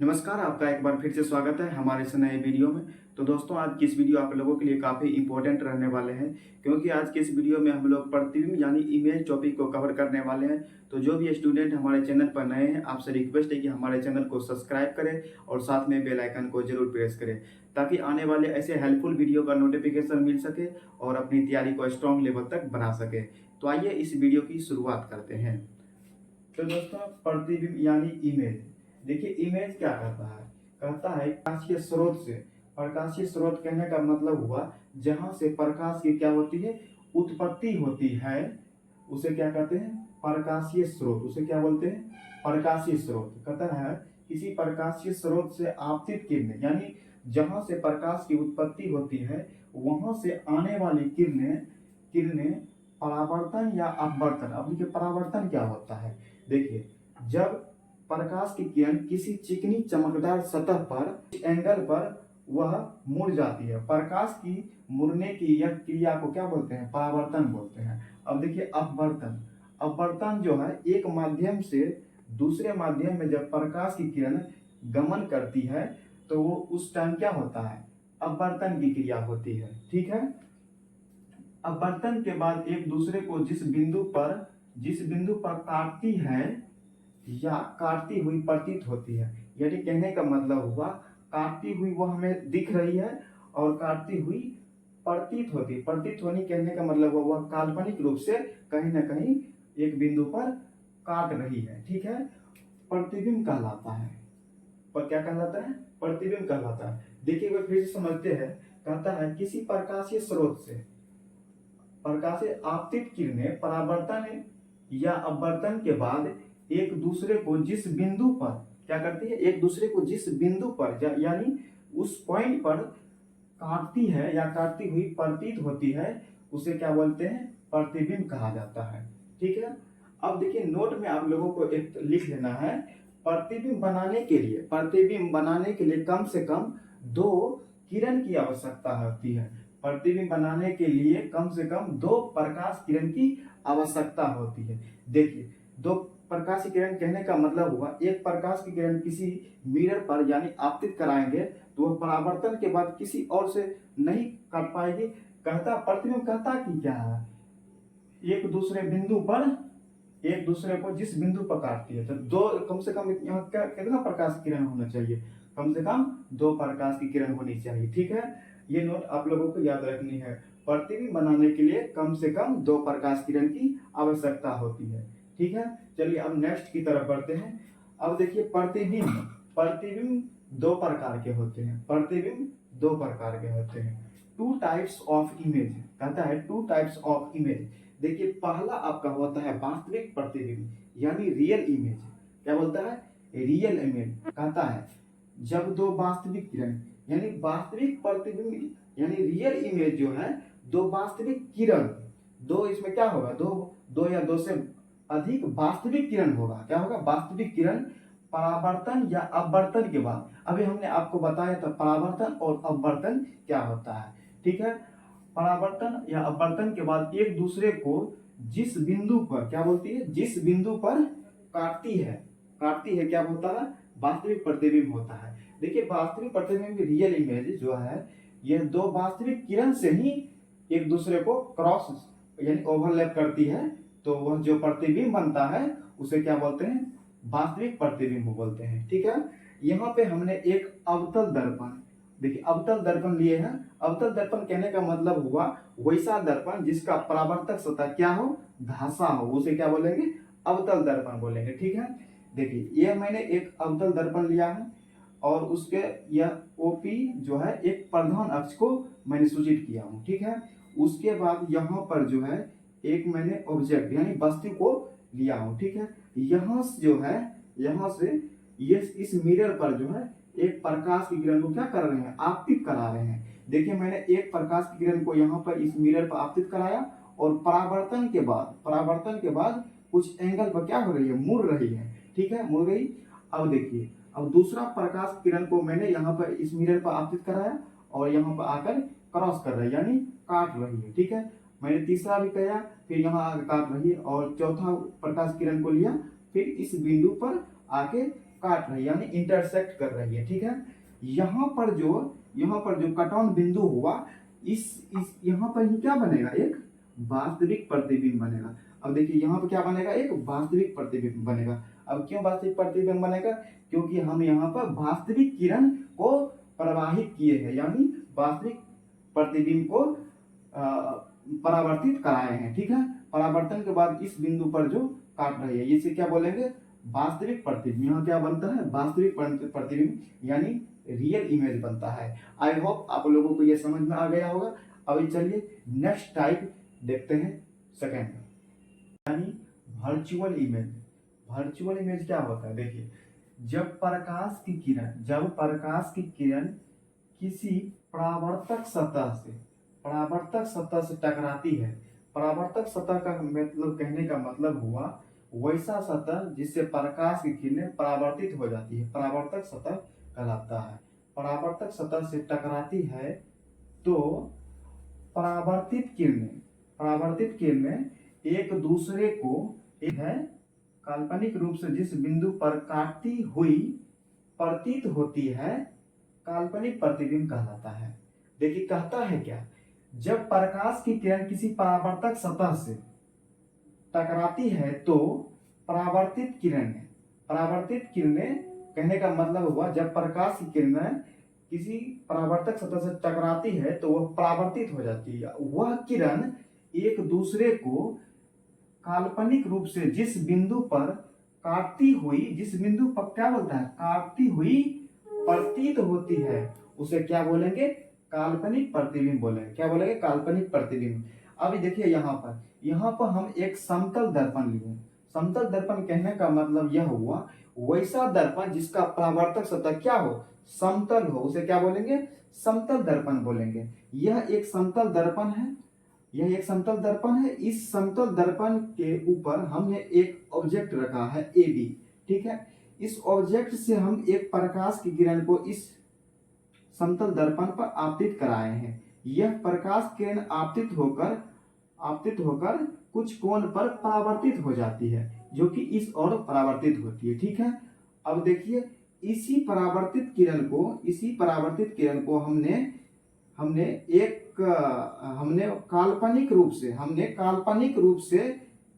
नमस्कार, आपका एक बार फिर से स्वागत है हमारे इस नए वीडियो में। तो दोस्तों, आज की इस वीडियो आप लोगों के लिए काफ़ी इंपॉर्टेंट रहने वाले हैं, क्योंकि आज के इस वीडियो में हम लोग प्रतिबिंब यानी इमेज टॉपिक को कवर करने वाले हैं। तो जो भी स्टूडेंट हमारे चैनल पर नए हैं, आपसे रिक्वेस्ट है कि हमारे चैनल को सब्सक्राइब करें और साथ में बेल आइकन को जरूर प्रेस करें, ताकि आने वाले ऐसे हेल्पफुल वीडियो का नोटिफिकेशन मिल सके और अपनी तैयारी को स्ट्रॉन्ग लेवल तक बढ़ा सके। तो आइए इस वीडियो की शुरुआत करते हैं। तो दोस्तों, प्रतिबिंब यानी इमेज, देखिए इमेज क्या कहता है, कहता है प्रकाशीय स्रोत से। प्रकाशीय स्रोत कहने का मतलब हुआ जहां से प्रकाश की क्या होती है, उत्पत्ति होती है, उसे क्या कहते हैं, प्रकाशीय स्रोत। उसे क्या बोलते हैं, प्रकाशीय स्रोत। कहता है किसी प्रकाशीय स्रोत से आपतित किरणें, यानी जहां से प्रकाश की उत्पत्ति होती है वहां से आने वाली किरणें किरणें परावर्तन या अपवर्तन। अब देखिए परावर्तन क्या होता है, देखिए जब प्रकाश की किरण किसी चिकनी चमकदार सतह पर एंगल पर वह मुड़ जाती है, प्रकाश की मुड़ने की यह क्रिया को क्या बोलते हैं, परावर्तन बोलते हैं। अब देखिए अपवर्तन, अपवर्तन जो है एक माध्यम से दूसरे माध्यम में जब प्रकाश की किरण गमन करती है तो वो उस टाइम क्या होता है, अपवर्तन की क्रिया होती है। ठीक है, अपवर्तन के बाद एक दूसरे को जिस बिंदु पर काटती है या काटती हुई प्रतीत होती है, यानी कहने का मतलब हुआ काटती हुई वो हमें दिख रही है और काटती हुई प्रतीत होती। प्रतीत होनी कहने का मतलब हुआ वह काल्पनिक रूप से कहीं ना कहीं एक बिंदु पर काट रही है। ठीक है, प्रतिबिंब कहलाता है। पर क्या कहलाता है, प्रतिबिंब कहलाता है। देखिए एक बार फिर से समझते हैं। कहता है किसी प्रकाशीय स्रोत से प्रकाशीय आपतित किरणें परावर्तन या अपवर्तन के बाद एक दूसरे को जिस बिंदु पर क्या करती है, एक दूसरे को जिस बिंदु पर यानी उस पॉइंट पर काटती है या काटती हुई प्रतीत होती है, उसे क्या बोलते हैं, प्रतिबिंब कहा जाता है। ठीक है, अब देखिए नोट में आप लोगों को एक लिख लेना है। प्रतिबिंब बनाने के लिए कम से कम दो किरण की आवश्यकता होती है। प्रतिबिंब बनाने के लिए कम से कम दो प्रकाश किरण की आवश्यकता होती है। देखिए दो प्रकाश की किरण कहने का मतलब हुआ एक प्रकाश की किरण किसी मिरर पर यानी आपतित कराएंगे तो वह परावर्तन के बाद किसी और से नहीं कर पाएगी। कहता प्रतिबिंब कहता कि क्या है, एक दूसरे बिंदु पर एक दूसरे को जिस बिंदु पर काटती है, तो दो कम से कम यहाँ कितना प्रकाश की किरण होना चाहिए, कम से कम दो प्रकाश की किरण होनी चाहिए। ठीक है, ये नोट आप लोगों को याद रखनी है। प्रतिबिंब बनाने के लिए कम से कम दो प्रकाश किरण की आवश्यकता होती है। ठीक है, चलिए अब नेक्स्ट की तरफ बढ़ते हैं। अब देखिए प्रतिबिंब प्रतिबिंब दो प्रकार के होते हैं। प्रतिबिंब दो प्रकार के होते हैं। टू टाइप्स ऑफ इमेज, कहता है टू टाइप्स ऑफ इमेज। देखिए पहला आपका होता है वास्तविक प्रतिबिंब यानी रियल इमेज। क्या बोलता है, रियल इमेज। कहता है जब दो वास्तविक किरण यानी वास्तविक प्रतिबिंब यानी रियल इमेज जो है, दो वास्तविक किरण, दो इसमें क्या होगा, दो दो या दो से अधिक वास्तविक किरण होगा। क्या होगा, वास्तविक किरण परावर्तन या अपवर्तन के बाद, अभी हमने आपको बताया था परावर्तन और अपवर्तन क्या होता है। ठीक है, परावर्तन या अपवर्तन के बाद एक दूसरे को जिस बिंदु पर क्या बोलती है, जिस बिंदु पर काटती है क्या होता है, वास्तविक प्रतिबिंब होता है। देखिए वास्तविक प्रतिबिंब रियल इमेज जो है, यह दो वास्तविक किरण से ही एक दूसरे को क्रॉस यानी ओवरलैप करती है, तो वह जो प्रतिबिंब बनता है उसे क्या बोलते हैं, वास्तविक प्रतिबिंब बोलते हैं। ठीक है, यहाँ पे हमने एक अवतल दर्पण, देखिए अवतल दर्पण लिए हैं। अवतल दर्पण कहने का मतलब हुआ वैसा दर्पण जिसका परावर्तक सतह क्या हो, धंसा हो, उसे क्या बोलेंगे, अवतल दर्पण बोलेंगे। ठीक है, देखिए यह मैंने एक अवतल दर्पण लिया है और उसके यह ओपी जो है एक प्रधान अक्ष को मैंने सूचित किया हूँ। ठीक है, उसके बाद यहाँ पर जो है एक मैंने ऑब्जेक्ट यानी वस्तु को लिया हूँ। ठीक है, यहाँ से जो है, यहाँ से ये इस मिरर पर जो है एक प्रकाश की किरण को क्या कर रहे हैं, आपतित करा रहे हैं। देखिए मैंने एक प्रकाश की किरण को यहाँ पर इस मिरर पर आपतित कराया और परावर्तन के बाद कुछ एंगल पर क्या हो रही है, मुड़ रही है। ठीक है, मुड़ गई। अब देखिए अब दूसरा प्रकाश किरण को मैंने यहाँ पर इस मिरर पर आपतित कराया और यहाँ पर आकर क्रॉस कर रही है यानी काट रही है। ठीक है, मैंने तीसरा भी किया, फिर यहाँ आकर काट रही है और चौथा प्रकाश किरण को लिया, फिर इस बिंदु पर आके काट रही है यानी इंटरसेक्ट कर रही है, ठीक है। यहाँ पर जो कट ऑन बिंदु हुआ, इस यहाँ पर ही क्या बनेगा, एक वास्तविक प्रतिबिंब बनेगा। अब देखिए यहाँ पर क्या बनेगा, एक वास्तविक प्रतिबिंब बनेगा। अब क्यों वास्तविक प्रतिबिंब बनेगा, क्योंकि हम यहाँ पर वास्तविक किरण को प्रवाहित किए हैं, यानी वास्तविक प्रतिबिंब को परावर्तित कराए हैं, ठीक है। परावर्तन के बाद इस बिंदु पर जो काट रही है, इसे क्या बोलेंगे, वास्तविक प्रतिबिंब। यहाँ क्या बनता है, वास्तविक प्रतिबिंब यानी रियल इमेज बनता है। आई होप आप लोगों को ये समझ में आ गया होगा। अभी चलिए नेक्स्ट टाइप देखते हैं, सेकेंड यानी वर्चुअल इमेज। वर्चुअल इमेज क्या होता है, देखिए जब प्रकाश की किरण किसी परावर्तक सतह से टकराती है। परावर्तक सतह का मतलब, कहने का मतलब हुआ वैसा सतह जिससे प्रकाश की किरणें परावर्तित हो जाती है, परावर्तक सतह कहलाता है। परावर्तक सतह से टकराती है तो परावर्तित किरणें एक दूसरे को काल्पनिक रूप से जिस बिंदु पर काटती हुई प्रतीत होती है, काल्पनिक प्रतिबिंब कहलाता है। देखिए कहता है क्या, जब प्रकाश की किरण किसी परावर्तक सतह से टकराती है तो परावर्तित किरणें कहने का मतलब हुआ, जब प्रकाश की किरणें किसी परावर्तक सतह से टकराती है तो वह परावर्तित हो जाती है। वह किरण एक दूसरे को काल्पनिक रूप से जिस बिंदु पर क्या बोलता है, काटती हुई प्रतीत होती है, उसे क्या बोलेंगे, काल्पनिक प्रतिबिंब बोलेंगे। क्या बोलेंगे, काल्पनिक प्रतिबिंब। अभी देखिए यहाँ पर हम एक समतल दर्पण लिए। समतल दर्पण कहने का मतलब यह हुआ वैसा दर्पण जिसका परावर्तक सतह क्या हो, समतल हो, उसे क्या बोलेंगे, समतल दर्पण बोलेंगे। यह एक समतल दर्पण है। इस समतल दर्पण के ऊपर हमने एक ऑब्जेक्ट रखा है AB, ठीक है। इस ऑब्जेक्ट से हम एक प्रकाश की किरण को इस समतल दर्पण पर आपतित कराए हैं। यह प्रकाश किरण आपतित होकर कुछ कोण पर परावर्तित हो जाती है, जो कि इस ओर परावर्तित होती है, ठीक है। अब देखिए इसी परावर्तित किरण को हमने काल्पनिक रूप से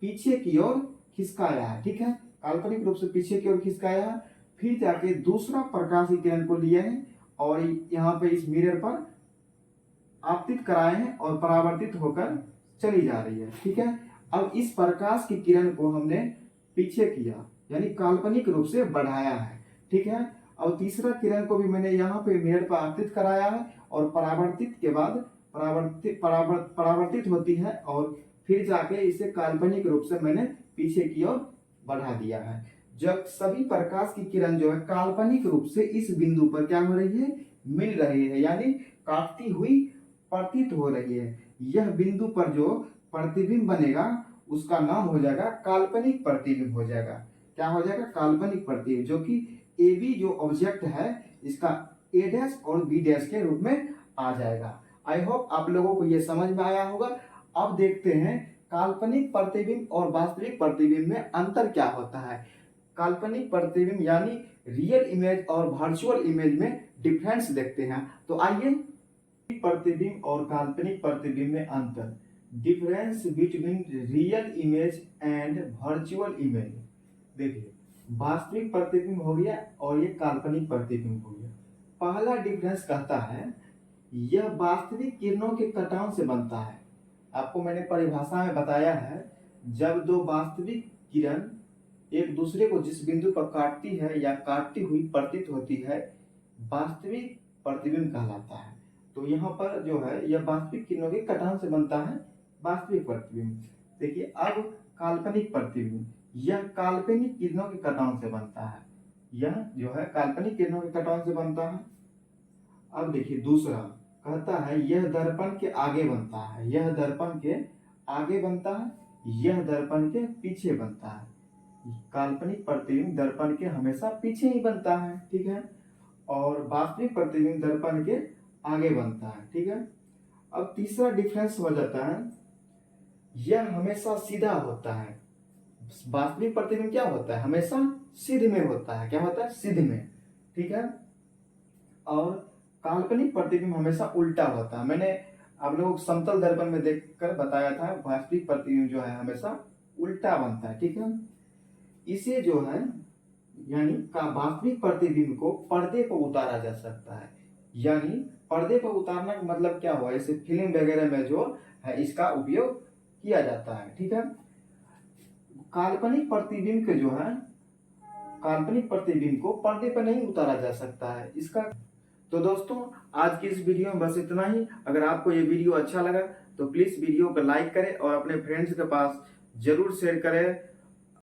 पीछे की ओर खिसकाया है, ठीक है। काल्पनिक रूप से पीछे की ओर खिसकाया है, फिर जाके दूसरा प्रकाश की किरण को लिए हैं और यहाँ पे इस मिरर पर आपतित कराए हैं और परावर्तित होकर चली जा रही है, ठीक है। अब इस प्रकाश की किरण को हमने पीछे किया, यानी काल्पनिक रूप से बढ़ाया है, ठीक है। अब तीसरा किरण को भी मैंने यहाँ पे मिरर पर आपतित कराया है और परावर्तित के बाद परावर्तित होती है और फिर जाके इसे काल्पनिक रूप से मैंने पीछे की ओर बढ़ा दिया है। जब सभी प्रकाश की किरण जो है काल्पनिक रूप से इस बिंदु पर क्या हो रही है, मिल रही है, यानी काटती हुई प्रतीत हो रही है। यह बिंदु पर जो प्रतिबिंब बनेगा उसका नाम हो जाएगा काल्पनिक प्रतिबिंब हो जाएगा। क्या हो जाएगा, काल्पनिक प्रतिबिंब, जो कि AB जो ऑब्जेक्ट है इसका A' और B' के रूप में आ जाएगा। आई होप आप लोगों को यह समझ में आया होगा। अब देखते हैं काल्पनिक प्रतिबिंब और वास्तविक प्रतिबिंब में अंतर क्या होता है। काल्पनिक प्रतिबिंब यानी रियल इमेज और वर्चुअल इमेज में डिफरेंस देखते हैं। तो आइए प्रतिबिंब और काल्पनिक प्रतिबिंब में अंतर, difference between real image and virtual image. देखिए वास्तविक प्रतिबिंब हो गया और ये काल्पनिक प्रतिबिंब हो गया। पहला डिफरेंस कहता है यह वास्तविक किरणों के कटाव से बनता है। आपको मैंने परिभाषा में बताया है, जब दो वास्तविक किरण एक दूसरे को जिस बिंदु पर काटती है या काटती हुई प्रतीत होती है, वास्तविक प्रतिबिंब कहलाता है। तो यहाँ पर जो है यह वास्तविक किरणों के कटाव से बनता है, वास्तविक प्रतिबिंब। देखिए अब काल्पनिक प्रतिबिंब, यह काल्पनिक किरणों के कटाव से बनता है। यह जो है काल्पनिक किरणों के कटाव से बनता है। अब देखिए दूसरा कहता है यह दर्पण के आगे बनता है, यह दर्पण के आगे बनता है, यह दर्पण के पीछे बनता है। काल्पनिक प्रतिबिंब दर्पण के हमेशा पीछे ही बनता है, ठीक है, और वास्तविक प्रतिबिंब दर्पण के आगे बनता है, ठीक है। अब तीसरा डिफरेंस हो जाता है यह हमेशा सीधा होता है। वास्तविक प्रतिबिंब क्या होता है, हमेशा सिद्ध में होता है। क्या होता है? सिद्ध में। ठीक है। और काल्पनिक प्रतिबिंब हमेशा उल्टा होता है। मैंने आप लोगों को समतल दर्पण में देखकर बताया था, वास्तविक प्रतिबिंब जो है हमेशा उल्टा बनता है। ठीक है। इसे जो है यानी का वास्तविक प्रतिबिंब को पर्दे पर उतारा जा सकता है। यानी पर्दे पर उतारना का मतलब क्या हुआ? जैसे फिल्म वगैरह में जो है इसका उपयोग किया जाता है। ठीक है। काल्पनिक प्रतिबिंब के जो है काल्पनिक प्रतिबिंब को पर्दे पर नहीं उतारा जा सकता है। इसका तो दोस्तों आज की इस वीडियो में बस इतना ही। अगर आपको ये वीडियो अच्छा लगा तो प्लीज वीडियो को लाइक करें और अपने फ्रेंड्स के पास जरूर शेयर करें।